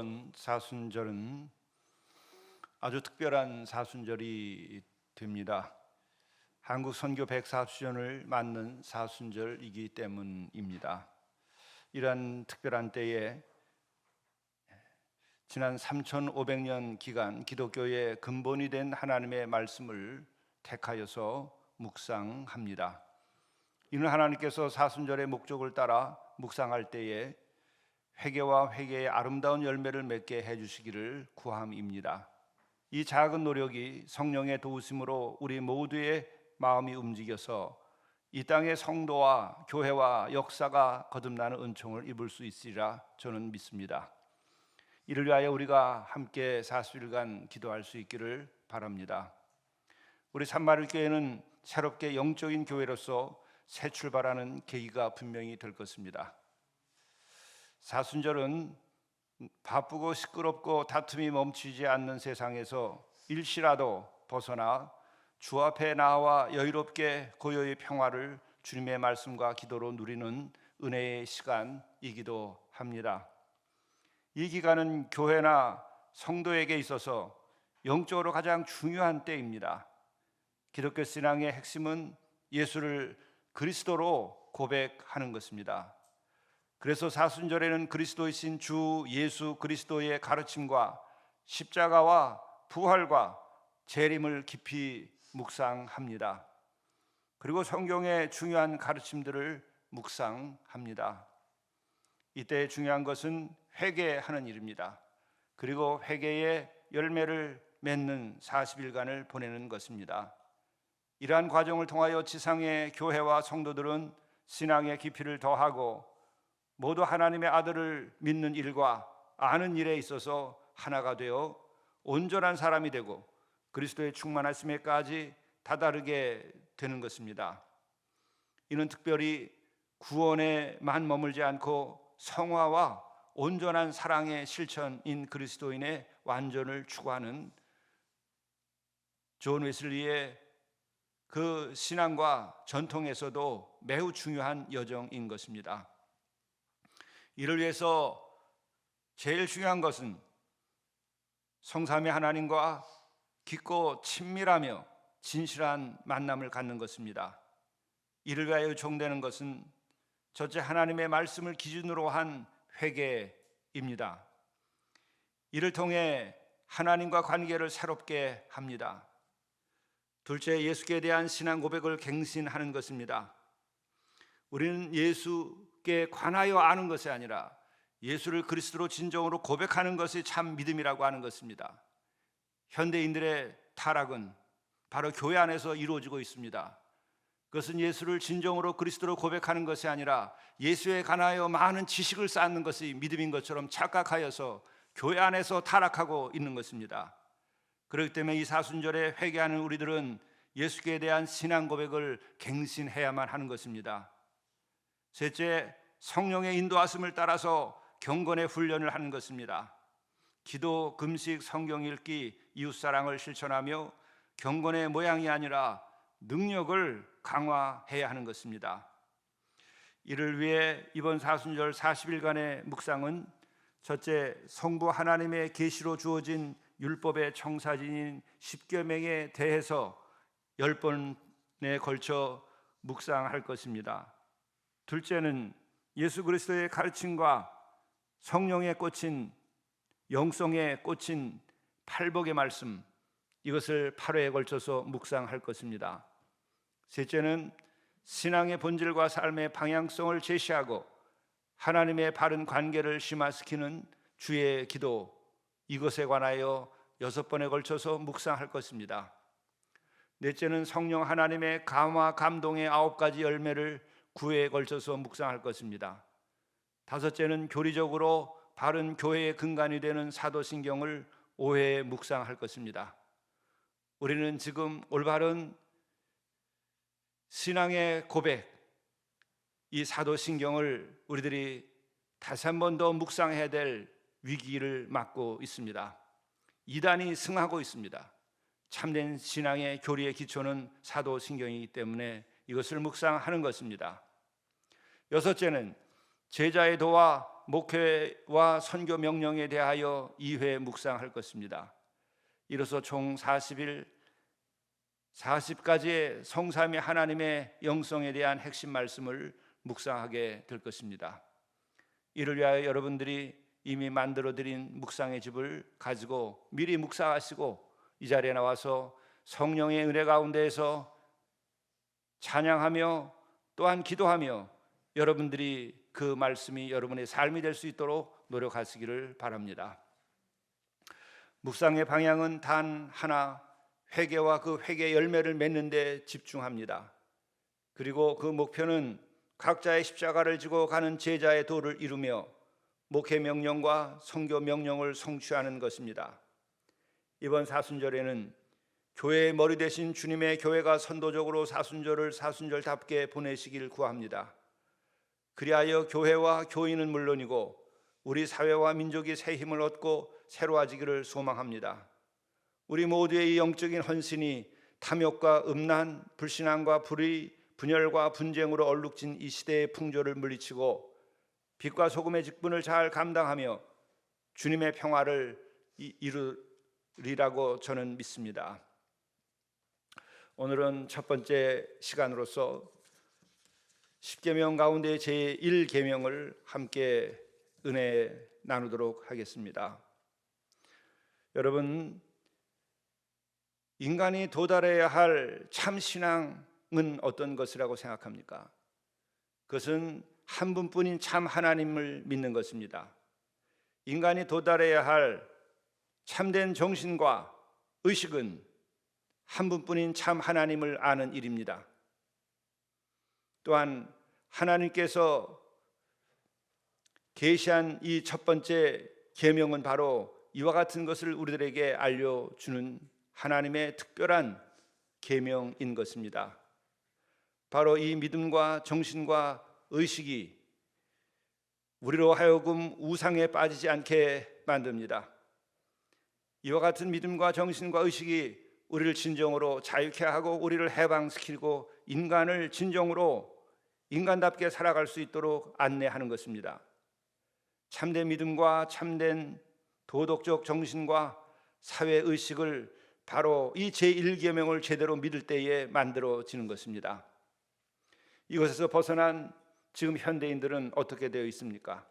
이번 사순절은 아주 특별한 사순절이 됩니다. 한국 선교 104주년을 맞는 사순절이기 때문입니다. 이러한 특별한 때에 지난 3500년 기간 기독교의 근본이 된 하나님의 말씀을 택하여서 묵상합니다. 이는 하나님께서 사순절의 목적을 따라 묵상할 때에 회개와 회개의 아름다운 열매를 맺게 해주시기를 구함입니다. 이 작은 노력이 성령의 도우심으로 우리 모두의 마음이 움직여서 이 땅의 성도와 교회와 역사가 거듭나는 은총을 입을 수 있으리라 저는 믿습니다. 이를 위하여 우리가 함께 40일간 기도할 수 있기를 바랍니다. 우리 산마을교회는 새롭게 영적인 교회로서 새 출발하는 계기가 분명히 될 것입니다. 사순절은 바쁘고 시끄럽고 다툼이 멈추지 않는 세상에서 일시라도 벗어나 주 앞에 나와 여유롭게 고요의 평화를 주님의 말씀과 기도로 누리는 은혜의 시간이기도 합니다. 이 기간은 교회나 성도에게 있어서 영적으로 가장 중요한 때입니다. 기독교 신앙의 핵심은 예수를 그리스도로 고백하는 것입니다. 그래서 사순절에는 그리스도이신 주 예수 그리스도의 가르침과 십자가와 부활과 재림을 깊이 묵상합니다. 그리고 성경의 중요한 가르침들을 묵상합니다. 이때 중요한 것은 회개하는 일입니다. 그리고 회개의 열매를 맺는 40일간을 보내는 것입니다. 이러한 과정을 통하여 지상의 교회와 성도들은 신앙의 깊이를 더하고 모두 하나님의 아들을 믿는 일과 아는 일에 있어서 하나가 되어 온전한 사람이 되고 그리스도의 충만하심에까지 다다르게 되는 것입니다. 이는 특별히 구원에만 머물지 않고 성화와 온전한 사랑의 실천인 그리스도인의 완전을 추구하는 존 웨슬리의 그 신앙과 전통에서도 매우 중요한 여정인 것입니다. 이를 위해서 제일 중요한 것은 성삼위 하나님과 깊고 친밀하며 진실한 만남을 갖는 것입니다. 이를 위하여 요청되는 것은 첫째 하나님의 말씀을 기준으로 한 회개입니다. 이를 통해 하나님과 관계를 새롭게 합니다. 둘째 예수께 대한 신앙 고백을 갱신하는 것입니다. 우리는 예수께 관하여 아는 것이 아니라 예수를 그리스도로 진정으로 고백하는 것이 참 믿음이라고 하는 것입니다. 현대인들의 타락은 바로 교회 안에서 이루어지고 있습니다. 그것은 예수를 진정으로 그리스도로 고백하는 것이 아니라 예수에 관하여 많은 지식을 쌓는 것이 믿음인 것처럼 착각하여서 교회 안에서 타락하고 있는 것입니다. 그렇기 때문에 이 사순절에 회개하는 우리들은 예수께 대한 신앙 고백을 갱신해야만 하는 것입니다. 셋째, 성령의 인도하심을 따라서 경건의 훈련을 하는 것입니다. 기도, 금식, 성경 읽기, 이웃사랑을 실천하며 경건의 모양이 아니라 능력을 강화해야 하는 것입니다. 이를 위해 이번 사순절 40일간의 묵상은 첫째, 성부 하나님의 계시로 주어진 율법의 청사진인 십계명에 대해서 10번에 걸쳐 묵상할 것입니다. 둘째는 예수 그리스도의 가르침과 성령에 꽂힌 영성에 꽂힌 팔복의 말씀, 이것을 8회에 걸쳐서 묵상할 것입니다. 셋째는 신앙의 본질과 삶의 방향성을 제시하고 하나님의 바른 관계를 심화시키는 주의 기도, 이것에 관하여 6번에 걸쳐서 묵상할 것입니다. 넷째는 성령 하나님의 감화 감동의 9가지 열매를 9회에 걸쳐서 묵상할 것입니다. 다섯째는 교리적으로 바른 교회의 근간이 되는 사도신경을 5회에 묵상할 것입니다. 우리는 지금 올바른 신앙의 고백, 이 사도신경을 우리들이 다시 한 번 더 묵상해야 될 위기를 맞고 있습니다. 이단이 승하고 있습니다. 참된 신앙의 교리의 기초는 사도신경이기 때문에 이것을 묵상하는 것입니다. 여섯째는 제자의 도와 목회와 선교 명령에 대하여 2회 묵상할 것입니다. 이로써 총 40일 40가지의 성삼위 하나님의 영성에 대한 핵심 말씀을 묵상하게 될 것입니다. 이를 위하여 여러분들이 이미 만들어드린 묵상의 집을 가지고 미리 묵상하시고 이 자리에 나와서 성령의 은혜 가운데에서 찬양하며 또한 기도하며 여러분들이 그 말씀이 여러분의 삶이 될 수 있도록 노력하시기를 바랍니다. 묵상의 방향은 단 하나, 회개와 그 회개의 열매를 맺는 데 집중합니다. 그리고 그 목표는 각자의 십자가를 지고 가는 제자의 도를 이루며 목회 명령과 선교 명령을 성취하는 것입니다. 이번 사순절에는 교회의 머리 대신 주님의 교회가 선도적으로 사순절을 사순절답게 보내시길 구합니다. 그리하여 교회와 교인은 물론이고 우리 사회와 민족이 새 힘을 얻고 새로워지기를 소망합니다. 우리 모두의 이 영적인 헌신이 탐욕과 음란, 불신앙과 불의, 분열과 분쟁으로 얼룩진 이 시대의 풍조를 물리치고 빛과 소금의 직분을 잘 감당하며 주님의 평화를 이루리라고 저는 믿습니다. 오늘은 첫 번째 시간으로서 10계명 가운데 제1계명을 함께 은혜 나누도록 하겠습니다. 여러분, 인간이 도달해야 할 참신앙은 어떤 것이라고 생각합니까? 그것은 한 분뿐인 참 하나님을 믿는 것입니다. 인간이 도달해야 할 참된 정신과 의식은 한 분뿐인 참 하나님을 아는 일입니다. 또한 하나님께서 계시한 이 첫 번째 계명은 바로 이와 같은 것을 우리들에게 알려주는 하나님의 특별한 계명인 것입니다. 바로 이 믿음과 정신과 의식이 우리로 하여금 우상에 빠지지 않게 만듭니다. 이와 같은 믿음과 정신과 의식이 우리를 진정으로 자유케 하고 우리를 해방시키고 인간을 진정으로 인간답게 살아갈 수 있도록 안내하는 것입니다. 참된 믿음과 참된 도덕적 정신과 사회의식을 바로 이 제1계명을 제대로 믿을 때에 만들어지는 것입니다. 이것에서 벗어난 지금 현대인들은 어떻게 되어 있습니까?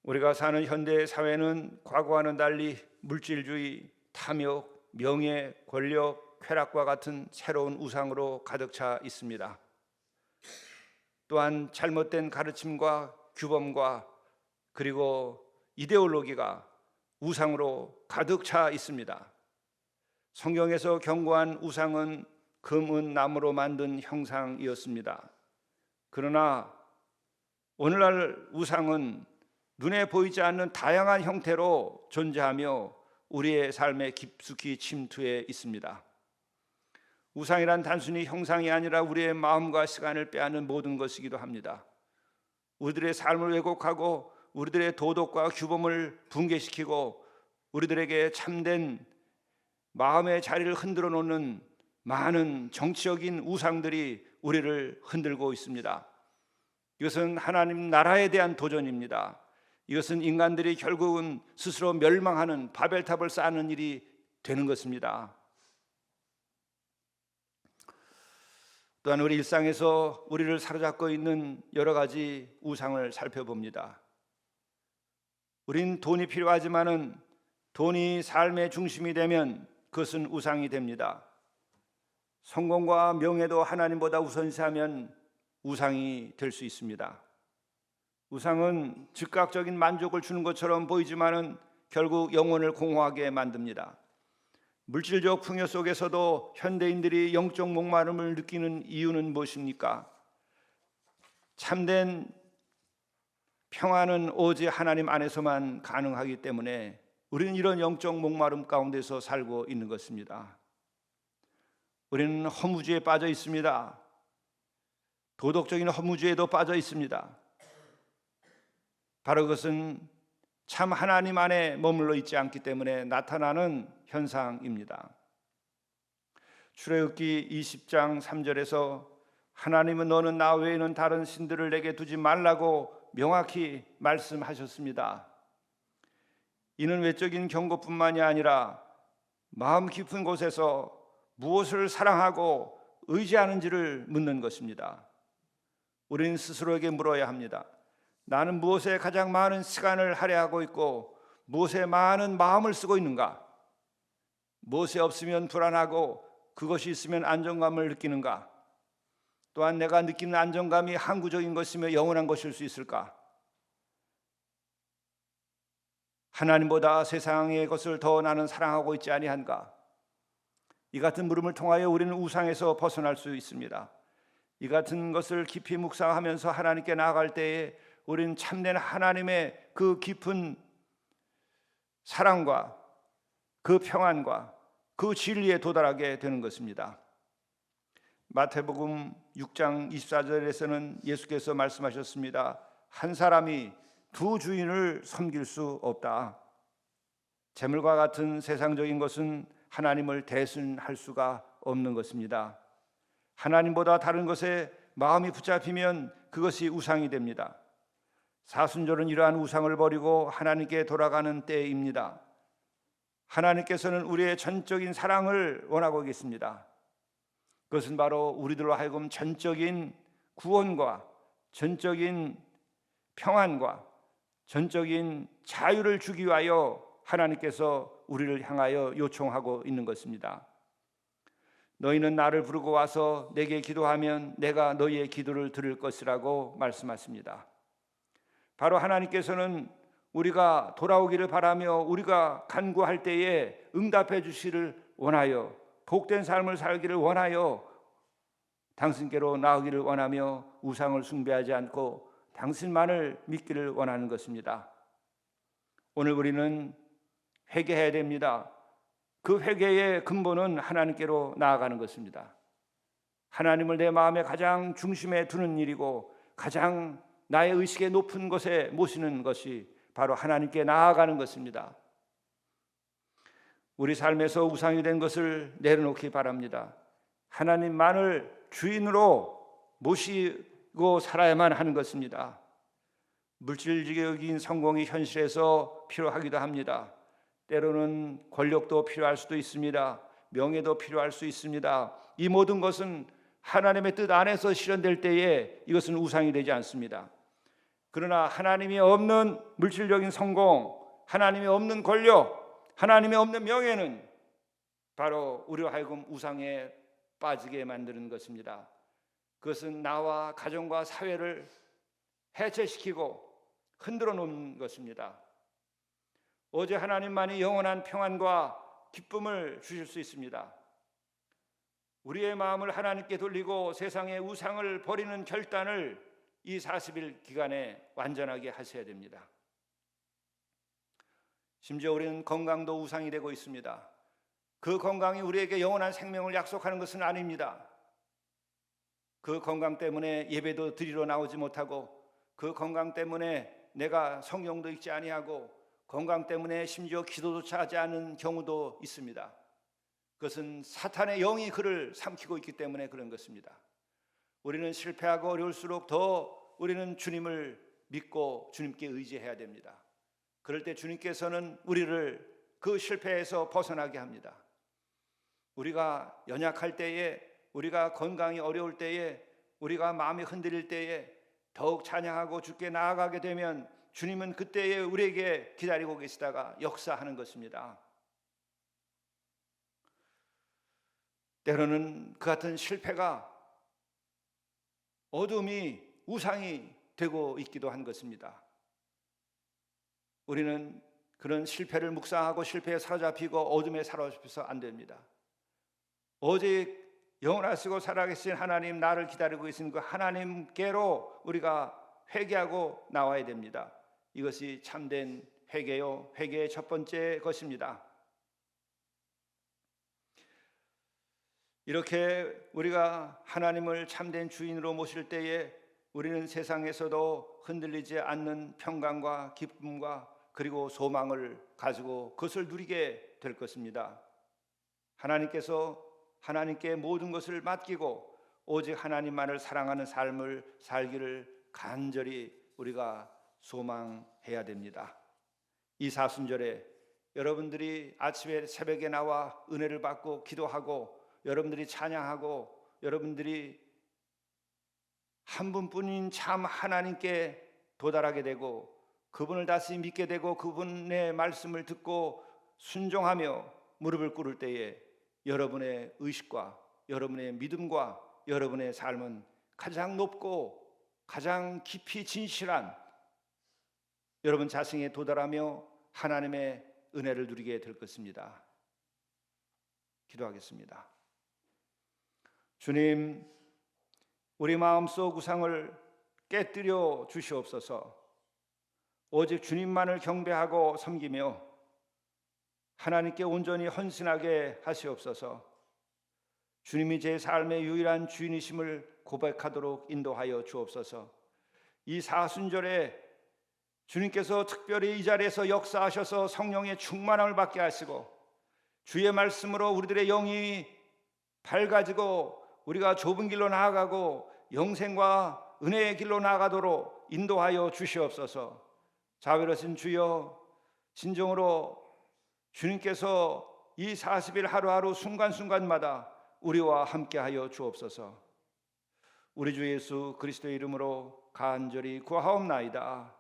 우리가 사는 현대 사회는 과거와는 달리 물질주의, 탐욕, 명예, 권력, 쾌락과 같은 새로운 우상으로 가득 차 있습니다. 또한 잘못된 가르침과 규범과 그리고 이데올로기가 우상으로 가득 차 있습니다. 성경에서 경고한 우상은 금, 은, 나무로 만든 형상이었습니다. 그러나 오늘날 우상은 눈에 보이지 않는 다양한 형태로 존재하며 우리의 삶에 깊숙이 침투해 있습니다. 우상이란 단순히 형상이 아니라 우리의 마음과 시간을 빼앗는 모든 것이기도 합니다. 우리들의 삶을 왜곡하고 우리들의 도덕과 규범을 붕괴시키고 우리들에게 참된 마음의 자리를 흔들어 놓는 많은 정치적인 우상들이 우리를 흔들고 있습니다. 이것은 하나님 나라에 대한 도전입니다. 이것은 인간들이 결국은 스스로 멸망하는 바벨탑을 쌓는 일이 되는 것입니다. 또한 우리 일상에서 우리를 사로잡고 있는 여러 가지 우상을 살펴봅니다. 우린 돈이 필요하지만은 돈이 삶의 중심이 되면 그것은 우상이 됩니다. 성공과 명예도 하나님보다 우선시하면 우상이 될 수 있습니다. 우상은 즉각적인 만족을 주는 것처럼 보이지만은 결국 영혼을 공허하게 만듭니다. 물질적 풍요 속에서도 현대인들이 영적 목마름을 느끼는 이유는 무엇입니까? 참된 평안은 오직 하나님 안에서만 가능하기 때문에 우리는 이런 영적 목마름 가운데서 살고 있는 것입니다. 우리는 허무주의에 빠져 있습니다. 도덕적인 허무주의에도 빠져 있습니다. 바로 그것은 참 하나님 안에 머물러 있지 않기 때문에 나타나는 현상입니다. 출애굽기 20장 3절에서 하나님은 너는 나 외에는 다른 신들을 내게 두지 말라고 명확히 말씀하셨습니다. 이는 외적인 경고뿐만이 아니라 마음 깊은 곳에서 무엇을 사랑하고 의지하는지를 묻는 것입니다. 우리는 스스로에게 물어야 합니다. 나는 무엇에 가장 많은 시간을 할애하고 있고 무엇에 많은 마음을 쓰고 있는가? 무엇이 없으면 불안하고 그것이 있으면 안정감을 느끼는가? 또한 내가 느끼는 안정감이 항구적인 것이며 영원한 것일 수 있을까? 하나님보다 세상의 것을 더 나는 사랑하고 있지 아니한가? 이 같은 물음을 통하여 우리는 우상에서 벗어날 수 있습니다. 이 같은 것을 깊이 묵상하면서 하나님께 나아갈 때에 우리는 참된 하나님의 그 깊은 사랑과 그 평안과 그 진리에 도달하게 되는 것입니다. 마태복음 6장 24절에서는 예수께서 말씀하셨습니다. 한 사람이 두 주인을 섬길 수 없다. 재물과 같은 세상적인 것은 하나님을 대신할 수가 없는 것입니다. 하나님보다 다른 것에 마음이 붙잡히면 그것이 우상이 됩니다. 사순절은 이러한 우상을 버리고 하나님께 돌아가는 때입니다. 하나님께서는 우리의 전적인 사랑을 원하고 계십니다. 그것은 바로 우리들로 하여금 전적인 구원과 전적인 평안과 전적인 자유를 주기 위하여 하나님께서 우리를 향하여 요청하고 있는 것입니다. 너희는 나를 부르고 와서 내게 기도하면 내가 너희의 기도를 들을 것이라고 말씀하십니다. 바로 하나님께서는 우리가 돌아오기를 바라며 우리가 간구할 때에 응답해 주시기를 원하여 복된 삶을 살기를 원하여 당신께로 나오기를 원하며 우상을 숭배하지 않고 당신만을 믿기를 원하는 것입니다. 오늘 우리는 회개해야 됩니다. 그 회개의 근본은 하나님께로 나아가는 것입니다. 하나님을 내 마음의 가장 중심에 두는 일이고 가장 나의 의식의 높은 곳에 모시는 것이 바로 하나님께 나아가는 것입니다. 우리 삶에서 우상이 된 것을 내려놓기 바랍니다. 하나님만을 주인으로 모시고 살아야만 하는 것입니다. 물질적인 성공이 현실에서 필요하기도 합니다. 때로는 권력도 필요할 수도 있습니다. 명예도 필요할 수 있습니다. 이 모든 것은 하나님의 뜻 안에서 실현될 때에 이것은 우상이 되지 않습니다. 그러나 하나님이 없는 물질적인 성공, 하나님이 없는 권력, 하나님이 없는 명예는 바로 우리로 하여금 우상에 빠지게 만드는 것입니다. 그것은 나와 가정과 사회를 해체시키고 흔들어 놓는 것입니다. 어제 하나님만이 영원한 평안과 기쁨을 주실 수 있습니다. 우리의 마음을 하나님께 돌리고 세상의 우상을 버리는 결단을 이 40일 기간에 완전하게 하셔야 됩니다. 심지어 우리는 건강도 우상이 되고 있습니다. 그 건강이 우리에게 영원한 생명을 약속하는 것은 아닙니다. 그 건강 때문에 예배도 드리러 나오지 못하고 그 건강 때문에 내가 성경도 읽지 아니하고 건강 때문에 심지어 기도조차 하지 않은 경우도 있습니다. 그것은 사탄의 영이 그를 삼키고 있기 때문에 그런 것입니다. 우리는 실패하고 어려울수록 더 우리는 주님을 믿고 주님께 의지해야 됩니다. 그럴 때 주님께서는 우리를 그 실패에서 벗어나게 합니다. 우리가 연약할 때에, 우리가 건강이 어려울 때에, 우리가 마음이 흔들릴 때에 더욱 찬양하고 주께 나아가게 되면 주님은 그때에 우리에게 기다리고 계시다가 역사하는 것입니다. 때로는 그 같은 실패가 어둠이 우상이 되고 있기도 한 것입니다. 우리는 그런 실패를 묵상하고 실패에 사로잡히고 어둠에 사로잡혀서 안 됩니다. 오직 영원하시고 살아계신 하나님, 나를 기다리고 계신 그 하나님께로 우리가 회개하고 나와야 됩니다. 이것이 참된 회개요, 회개의 첫 번째 것입니다. 이렇게 우리가 하나님을 참된 주인으로 모실 때에 우리는 세상에서도 흔들리지 않는 평강과 기쁨과 그리고 소망을 가지고 그것을 누리게 될 것입니다. 하나님께서 하나님께 모든 것을 맡기고 오직 하나님만을 사랑하는 삶을 살기를 간절히 우리가 소망해야 됩니다. 이 사순절에 여러분들이 아침에 새벽에 나와 은혜를 받고 기도하고 여러분들이 찬양하고 여러분들이 한 분뿐인 참 하나님께 도달하게 되고 그분을 다시 믿게 되고 그분의 말씀을 듣고 순종하며 무릎을 꿇을 때에 여러분의 의식과 여러분의 믿음과 여러분의 삶은 가장 높고 가장 깊이 진실한 여러분 자신에 도달하며 하나님의 은혜를 누리게 될 것입니다. 기도하겠습니다. 주님, 우리 마음속 우상을 깨뜨려 주시옵소서. 오직 주님만을 경배하고 섬기며 하나님께 온전히 헌신하게 하시옵소서. 주님이 제 삶의 유일한 주인이심을 고백하도록 인도하여 주옵소서. 이 사순절에 주님께서 특별히 이 자리에서 역사하셔서 성령의 충만함을 받게 하시고 주의 말씀으로 우리들의 영이 밝아지고 우리가 좁은 길로 나아가고 영생과 은혜의 길로 나아가도록 인도하여 주시옵소서. 자비로우신 주여, 진정으로 주님께서 이 40일 하루하루 순간순간마다 우리와 함께하여 주옵소서. 우리 주 예수 그리스도의 이름으로 간절히 구하옵나이다.